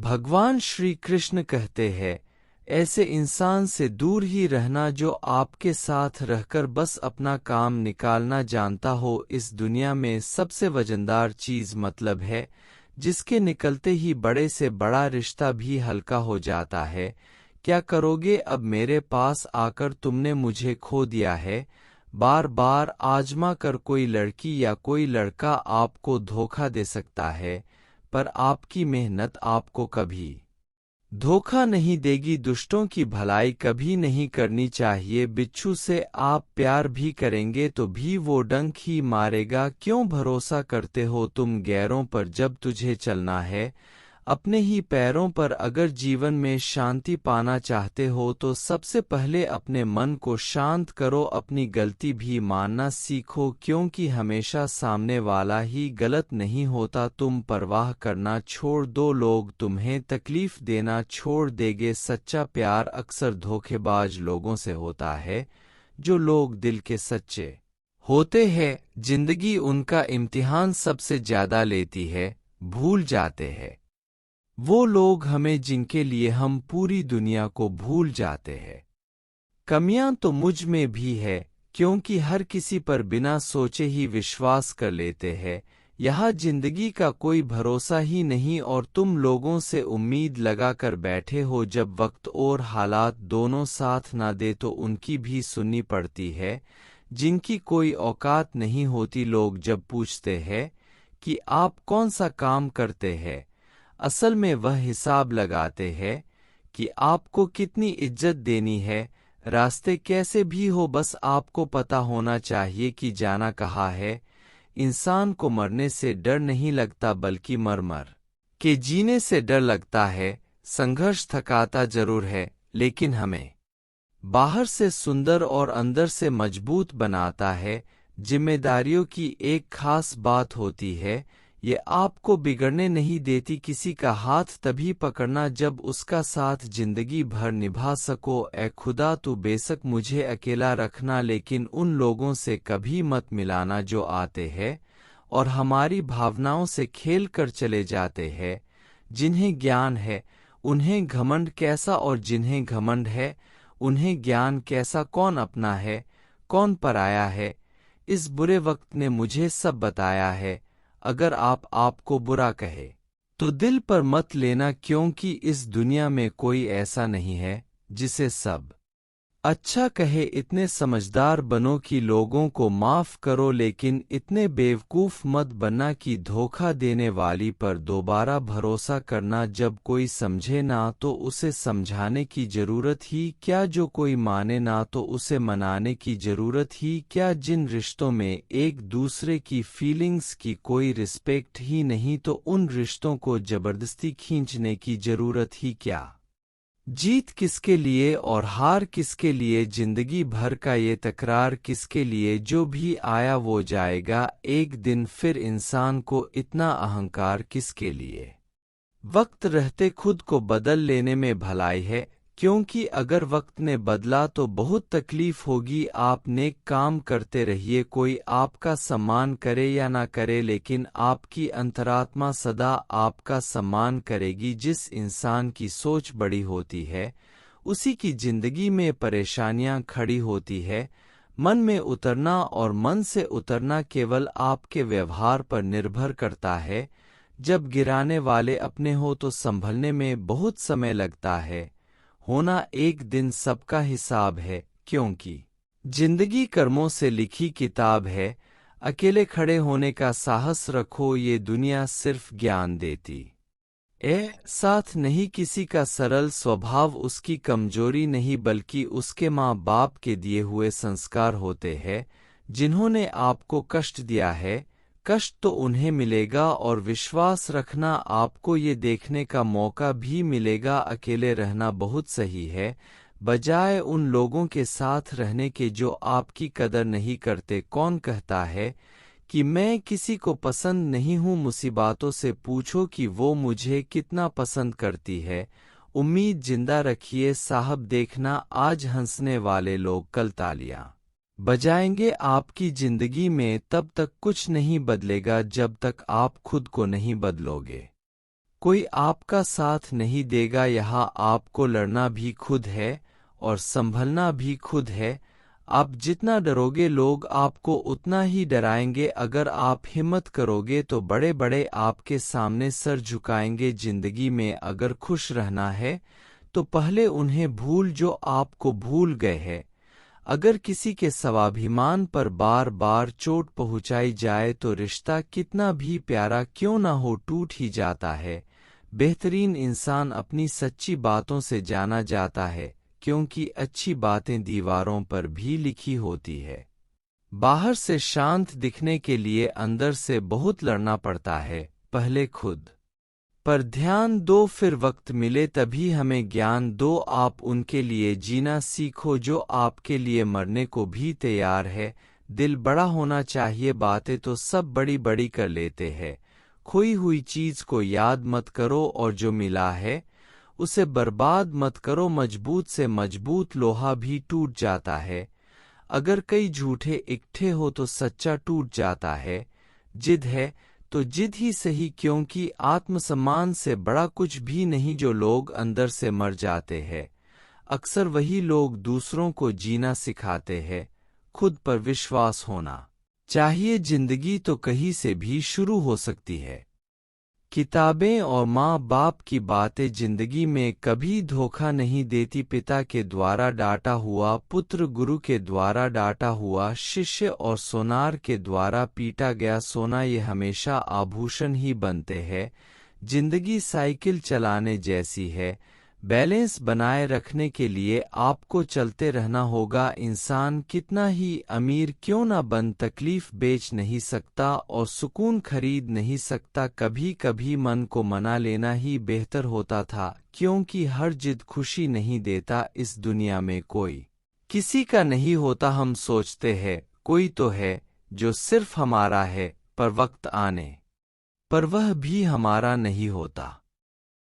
भगवान श्री कृष्ण कहते हैं, ऐसे इंसान से दूर ही रहना जो आपके साथ रहकर बस अपना काम निकालना जानता हो। इस दुनिया में सबसे वजनदार चीज मतलब है, जिसके निकलते ही बड़े से बड़ा रिश्ता भी हल्का हो जाता है। क्या करोगे अब मेरे पास आकर, तुमने मुझे खो दिया है। बार बार आजमा कर कोई लड़की या कोई लड़का आपको धोखा दे सकता है, पर आपकी मेहनत आपको कभी धोखा नहीं देगी। दुष्टों की भलाई कभी नहीं करनी चाहिए। बिच्छू से आप प्यार भी करेंगे तो भी वो डंक ही मारेगा। क्यों भरोसा करते हो तुम गैरों पर, जब तुझे चलना है अपने ही पैरों पर। अगर जीवन में शांति पाना चाहते हो तो सबसे पहले अपने मन को शांत करो। अपनी गलती भी मानना सीखो, क्योंकि हमेशा सामने वाला ही गलत नहीं होता। तुम परवाह करना छोड़ दो, लोग तुम्हें तकलीफ देना छोड़ देंगे। सच्चा प्यार अक्सर धोखेबाज लोगों से होता है। जो लोग दिल के सच्चे होते हैं, जिंदगी उनका इम्तिहान सबसे ज्यादा लेती है। भूल जाते हैं वो लोग हमें जिनके लिए हम पूरी दुनिया को भूल जाते हैं। कमियां तो मुझ में भी है, क्योंकि हर किसी पर बिना सोचे ही विश्वास कर लेते हैं। यह जिंदगी का कोई भरोसा ही नहीं, और तुम लोगों से उम्मीद लगा कर बैठे हो। जब वक्त और हालात दोनों साथ ना दे तो उनकी भी सुननी पड़ती है, जिनकी कोई औकात नहीं होती। लोग जब पूछते हैं कि आप कौन सा काम करते हैं, असल में वह हिसाब लगाते हैं कि आपको कितनी इज्जत देनी है। रास्ते कैसे भी हो, बस आपको पता होना चाहिए कि जाना कहाँ है। इंसान को मरने से डर नहीं लगता, बल्कि मर मर के जीने से डर लगता है। संघर्ष थकाता जरूर है, लेकिन हमें बाहर से सुंदर और अंदर से मजबूत बनाता है। जिम्मेदारियों की एक खास बात होती है, ये आपको बिगड़ने नहीं देती। किसी का हाथ तभी पकड़ना जब उसका साथ जिंदगी भर निभा सको। ए खुदा, तू बेशक मुझे अकेला रखना, लेकिन उन लोगों से कभी मत मिलाना जो आते हैं और हमारी भावनाओं से खेल कर चले जाते हैं। जिन्हें ज्ञान है उन्हें घमंड कैसा, और जिन्हें घमंड है उन्हें ज्ञान कैसा। कौन अपना है कौन पराया है, इस बुरे वक्त ने मुझे सब बताया है। अगर आपको बुरा कहे तो दिल पर मत लेना, क्योंकि इस दुनिया में कोई ऐसा नहीं है जिसे सब अच्छा कहे। इतने समझदार बनो कि लोगों को माफ करो, लेकिन इतने बेवकूफ मत बनना कि धोखा देने वाली पर दोबारा भरोसा करना। जब कोई समझे ना तो उसे समझाने की जरूरत ही क्या, जो कोई माने ना तो उसे मनाने की जरूरत ही क्या। जिन रिश्तों में एक दूसरे की फीलिंग्स की कोई रिस्पेक्ट ही नहीं, तो उन रिश्तों को जबरदस्ती खींचने की जरूरत ही क्या। जीत किसके लिए और हार किसके लिए, जिंदगी भर का ये तकरार किसके लिए। जो भी आया वो जाएगा एक दिन, फिर इंसान को इतना अहंकार किसके लिए। वक्त रहते खुद को बदल लेने में भलाई है, क्योंकि अगर वक्त ने बदला तो बहुत तकलीफ होगी। आप नेक काम करते रहिए, कोई आपका सम्मान करे या ना करे, लेकिन आपकी अंतरात्मा सदा आपका सम्मान करेगी। जिस इंसान की सोच बड़ी होती है उसी की जिंदगी में परेशानियां खड़ी होती है। मन में उतरना और मन से उतरना केवल आपके व्यवहार पर निर्भर करता है। जब गिराने वाले अपने हो तो संभलने में बहुत समय लगता है। होना एक दिन सबका हिसाब है, क्योंकि जिंदगी कर्मों से लिखी किताब है। अकेले खड़े होने का साहस रखो, ये दुनिया सिर्फ ज्ञान देती साथ नहीं किसी का। सरल स्वभाव उसकी कमजोरी नहीं, बल्कि उसके माँ बाप के दिए हुए संस्कार होते हैं। जिन्होंने आपको कष्ट दिया है, कष्ट तो उन्हें मिलेगा, और विश्वास रखना आपको ये देखने का मौका भी मिलेगा। अकेले रहना बहुत सही है, बजाय उन लोगों के साथ रहने के जो आपकी कदर नहीं करते। कौन कहता है कि मैं किसी को पसंद नहीं हूँ, मुसीबतों से पूछो कि वो मुझे कितना पसंद करती है। उम्मीद जिंदा रखिए साहब, देखना आज हंसने वाले लोग कल तालियां बजाएंगे। आपकी जिंदगी में तब तक कुछ नहीं बदलेगा जब तक आप खुद को नहीं बदलोगे। कोई आपका साथ नहीं देगा। यहाँ आपको लड़ना भी खुद है और संभलना भी खुद है। आप जितना डरोगे लोग आपको उतना ही डराएंगे। अगर आप हिम्मत करोगे तो बड़े बड़े आपके सामने सर झुकाएंगे। जिंदगी में अगर खुश रहना है तो पहले उन्हें भूल जो आपको भूल गए हैं। अगर किसी के स्वाभिमान पर बार बार चोट पहुंचाई जाए तो रिश्ता कितना भी प्यारा क्यों ना हो टूट ही जाता है। बेहतरीन इंसान अपनी सच्ची बातों से जाना जाता है, क्योंकि अच्छी बातें दीवारों पर भी लिखी होती है। बाहर से शांत दिखने के लिए अंदर से बहुत लड़ना पड़ता है। पहले खुद पर ध्यान दो, फिर वक्त मिले तभी हमें ज्ञान दो। आप उनके लिए जीना सीखो जो आपके लिए मरने को भी तैयार है। दिल बड़ा होना चाहिए, बातें तो सब बड़ी बड़ी कर लेते हैं। खोई हुई चीज को याद मत करो और जो मिला है उसे बर्बाद मत करो। मजबूत से मजबूत लोहा भी टूट जाता है। अगर कई झूठे इकट्ठे हो तो सच्चा टूट जाता है। जिद है तो जिद ही सही, क्योंकि आत्मसम्मान से बड़ा कुछ भी नहीं। जो लोग अंदर से मर जाते हैं अक्सर वही लोग दूसरों को जीना सिखाते हैं। खुद पर विश्वास होना चाहिए। जिंदगी तो कहीं से भी शुरू हो सकती है। किताबें और माँ बाप की बातें जिंदगी में कभी धोखा नहीं देती। पिता के द्वारा डांटा हुआ पुत्र, गुरु के द्वारा डांटा हुआ शिष्य और सोनार के द्वारा पीटा गया सोना, ये हमेशा आभूषण ही बनते हैं। जिंदगी साइकिल चलाने जैसी है। बैलेंस बनाए रखने के लिए आपको चलते रहना होगा। इंसान कितना ही अमीर क्यों ना बन, तकलीफ बेच नहीं सकता और सुकून खरीद नहीं सकता। कभी कभी मन को मना लेना ही बेहतर होता था, क्योंकि हर जिद खुशी नहीं देता। इस दुनिया में कोई किसी का नहीं होता। हम सोचते हैं कोई तो है जो सिर्फ हमारा है, पर वक्त आने पर वह भी हमारा नहीं होता।